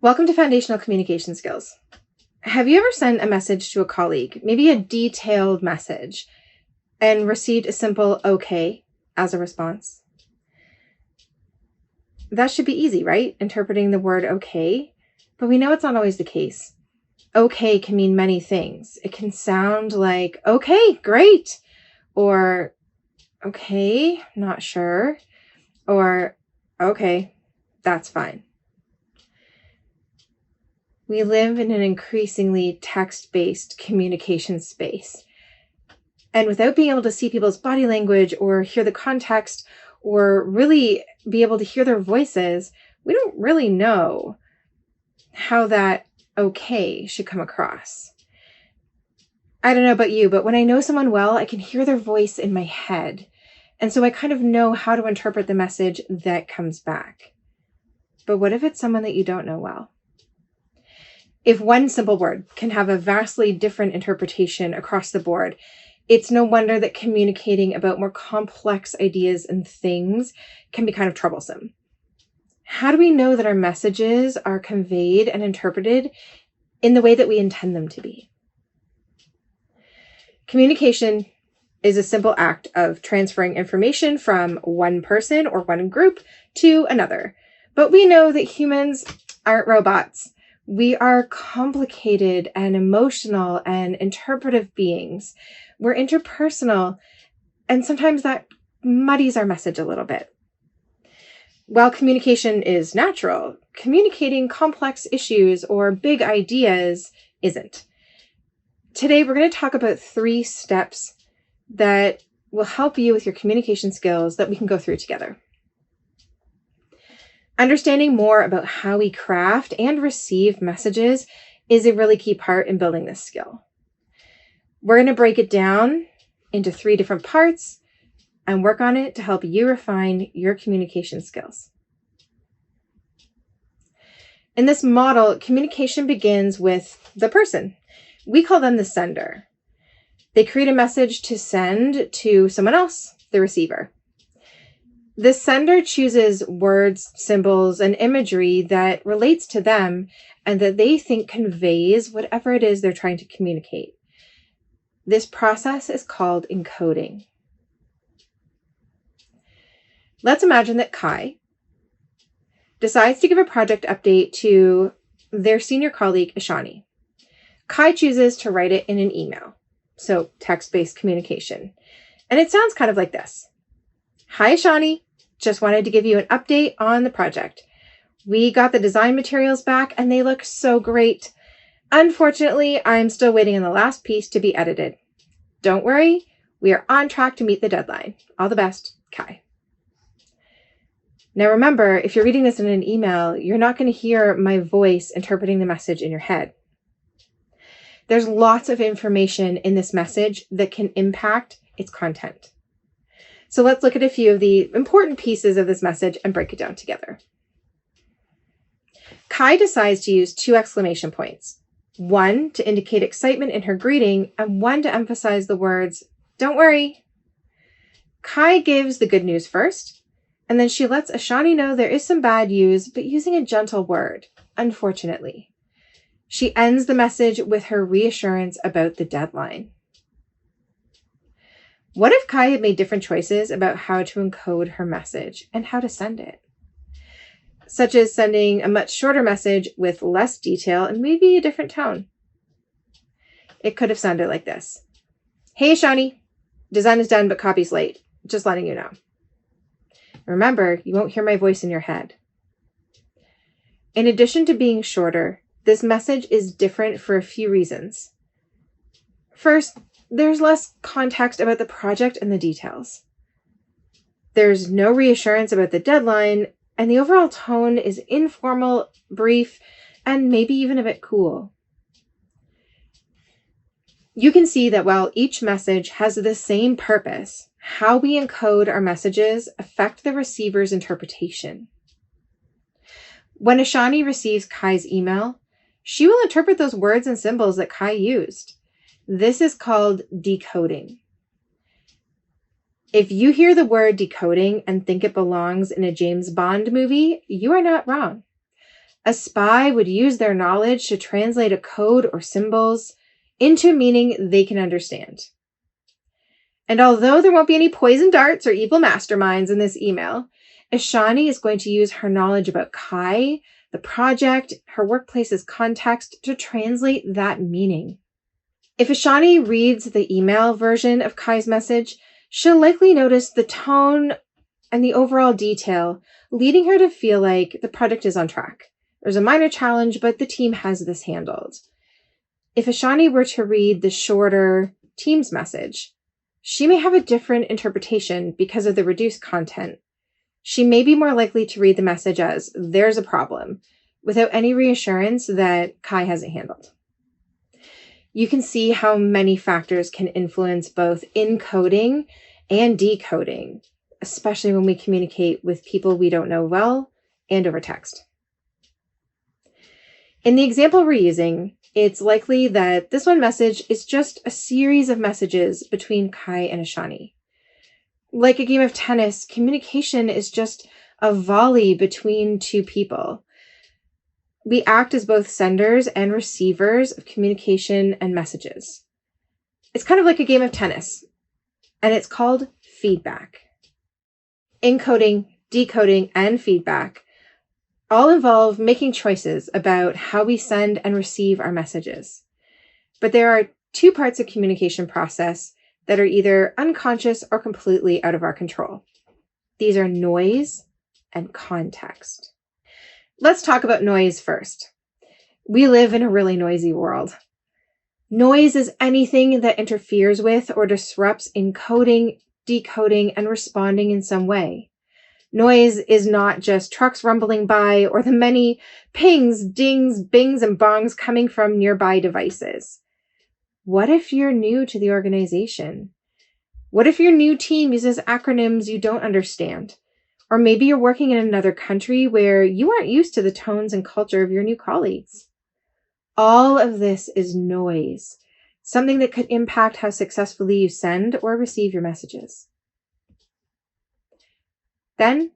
Welcome to Foundational Communication Skills. Have you ever sent a message to a colleague, maybe a detailed message, and received a simple okay as a response? That should be easy, right? Interpreting the word okay, but we know it's not always the case. Okay can mean many things. It can sound like, okay, great, or okay, not sure, or okay, that's fine. We live in an increasingly text-based communication space. And without being able to see people's body language or hear the context or really be able to hear their voices, we don't really know how that okay should come across. I don't know about you, but when I know someone well, I can hear their voice in my head. And so I kind of know how to interpret the message that comes back. But what if it's someone that you don't know well? If one simple word can have a vastly different interpretation across the board, it's no wonder that communicating about more complex ideas and things can be kind of troublesome. How do we know that our messages are conveyed and interpreted in the way that we intend them to be? Communication is a simple act of transferring information from one person or one group to another. But we know that humans aren't robots. We are complicated and emotional and interpretive beings. We're interpersonal, and sometimes that muddies our message a little bit. While communication is natural, communicating complex issues or big ideas isn't. Today, we're going to talk about 3 steps that will help you with your communication skills that we can go through together. Understanding more about how we craft and receive messages is a really key part in building this skill. We're going to break it down into 3 different parts and work on it to help you refine your communication skills. In this model, communication begins with the person. We call them the sender. They create a message to send to someone else, the receiver. The sender chooses words, symbols, and imagery that relates to them and that they think conveys whatever it is they're trying to communicate. This process is called encoding. Let's imagine that Kai decides to give a project update to their senior colleague, Ishani. Kai chooses to write it in an email, so text-based communication. And it sounds kind of like this. Hi, Ishani. Just wanted to give you an update on the project. We got the design materials back and they look so great. Unfortunately, I'm still waiting on the last piece to be edited. Don't worry, we are on track to meet the deadline. All the best, Kai. Now remember, if you're reading this in an email, you're not going to hear my voice interpreting the message in your head. There's lots of information in this message that can impact its content. So let's look at a few of the important pieces of this message and break it down together. Kai decides to use 2 exclamation points, one to indicate excitement in her greeting and one to emphasize the words, "Don't worry." Kai gives the good news first, and then she lets Ishani know there is some bad news, but using a gentle word, unfortunately. She ends the message with her reassurance about the deadline. What if Kai had made different choices about how to encode her message and how to send it? Such as sending a much shorter message with less detail and maybe a different tone. It could have sounded like this. Hey, Ishani, design is done, but copy's late. Just letting you know. Remember, you won't hear my voice in your head. In addition to being shorter, this message is different for a few reasons. First, there's less context about the project and the details. There's no reassurance about the deadline, and the overall tone is informal, brief, and maybe even a bit cool. You can see that while each message has the same purpose, how we encode our messages affect the receiver's interpretation. When Ishani receives Kai's email, she will interpret those words and symbols that Kai used. This is called decoding. If you hear the word decoding and think it belongs in a James Bond movie, you are not wrong. A spy would use their knowledge to translate a code or symbols into meaning they can understand. And although there won't be any poison darts or evil masterminds in this email, Ishani is going to use her knowledge about Kai, the project, her workplace's context to translate that meaning. If Ishani reads the email version of Kai's message, she'll likely notice the tone and the overall detail, leading her to feel like the project is on track. There's a minor challenge, but the team has this handled. If Ishani were to read the shorter Teams message, she may have a different interpretation because of the reduced content. She may be more likely to read the message as, there's a problem, without any reassurance that Kai has it handled. You can see how many factors can influence both encoding and decoding, especially when we communicate with people we don't know well and over text. In the example we're using, it's likely that this one message is just a series of messages between Kai and Ishani. Like a game of tennis, communication is just a volley between two people. We act as both senders and receivers of communication and messages. It's kind of like a game of tennis, and it's called feedback. Encoding, decoding, and feedback all involve making choices about how we send and receive our messages. But there are two parts of communication process that are either unconscious or completely out of our control. These are noise and context. Let's talk about noise first. We live in a really noisy world. Noise is anything that interferes with or disrupts encoding, decoding, and responding in some way. Noise is not just trucks rumbling by or the many pings, dings, bings, and bongs coming from nearby devices. What if you're new to the organization? What if your new team uses acronyms you don't understand? Or maybe you're working in another country where you aren't used to the tones and culture of your new colleagues. All of this is noise, something that could impact how successfully you send or receive your messages. Then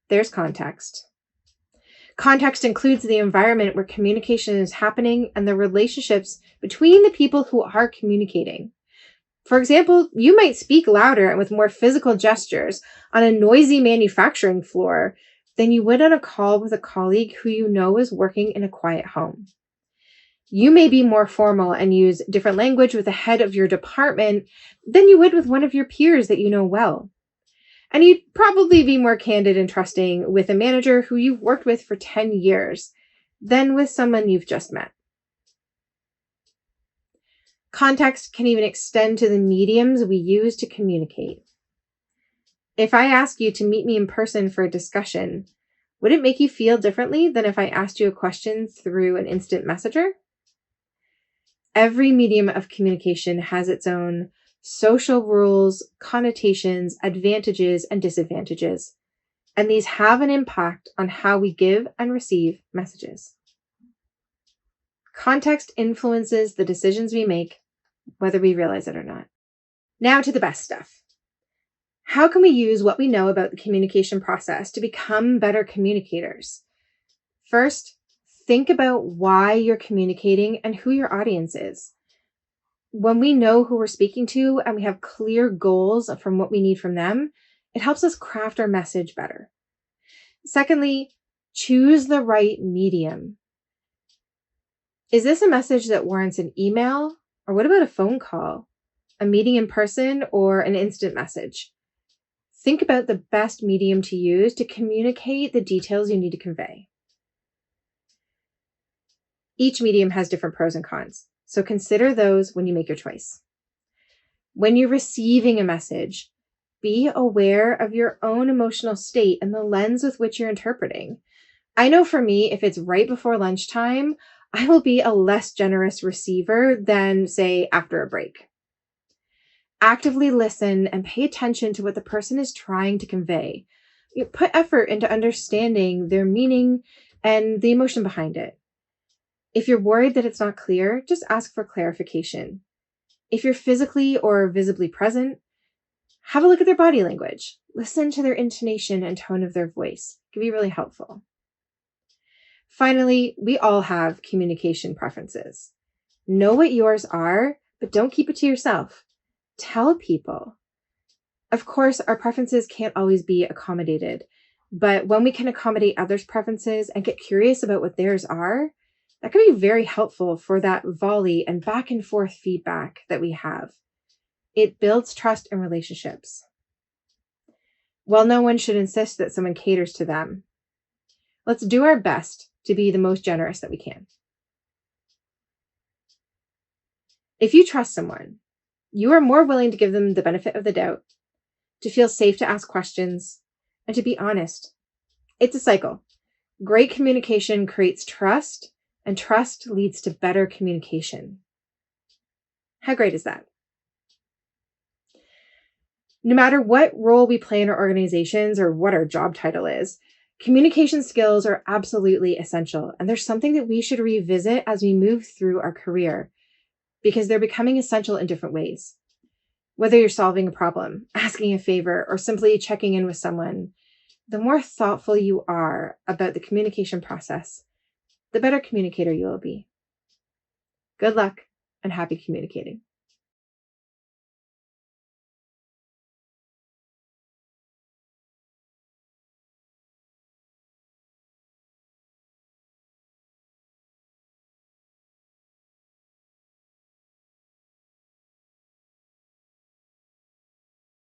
there's context. Context includes the environment where communication is happening and the relationships between the people who are communicating. For example, you might speak louder and with more physical gestures on a noisy manufacturing floor than you would on a call with a colleague who you know is working in a quiet home. You may be more formal and use different language with the head of your department than you would with one of your peers that you know well. And you'd probably be more candid and trusting with a manager who you've worked with for 10 years than with someone you've just met. Context can even extend to the mediums we use to communicate. If I ask you to meet me in person for a discussion, would it make you feel differently than if I asked you a question through an instant messenger? Every medium of communication has its own social rules, connotations, advantages, and disadvantages, and these have an impact on how we give and receive messages. Context influences the decisions we make, whether we realize it or not. Now to the best stuff. How can we use what we know about the communication process to become better communicators? First, think about why you're communicating and who your audience is. When we know who we're speaking to and we have clear goals from what we need from them, it helps us craft our message better. Secondly, choose the right medium. Is this a message that warrants an email? Or what about a phone call, a meeting in person, or an instant message? Think about the best medium to use to communicate the details you need to convey. Each medium has different pros and cons, so consider those when you make your choice. When you're receiving a message, be aware of your own emotional state and the lens with which you're interpreting. I know for me, if it's right before lunchtime, I will be a less generous receiver than, say, after a break. Actively listen and pay attention to what the person is trying to convey. You put effort into understanding their meaning and the emotion behind it. If you're worried that it's not clear, just ask for clarification. If you're physically or visibly present, have a look at their body language. Listen to their intonation and tone of their voice. It can be really helpful. Finally, we all have communication preferences. Know what yours are, but don't keep it to yourself. Tell people. Of course, our preferences can't always be accommodated, but when we can accommodate others' preferences and get curious about what theirs are, that can be very helpful for that volley and back and forth feedback that we have. It builds trust in relationships. While no one should insist that someone caters to them, let's do our best to be the most generous that we can. If you trust someone, you are more willing to give them the benefit of the doubt, to feel safe to ask questions, and to be honest. It's a cycle. Great communication creates trust, and trust leads to better communication. How great is that? No matter what role we play in our organizations or what our job title is, communication skills are absolutely essential. And there's something that we should revisit as we move through our career because they're becoming essential in different ways. Whether you're solving a problem, asking a favor, or simply checking in with someone, the more thoughtful you are about the communication process, the better communicator you will be. Good luck and happy communicating.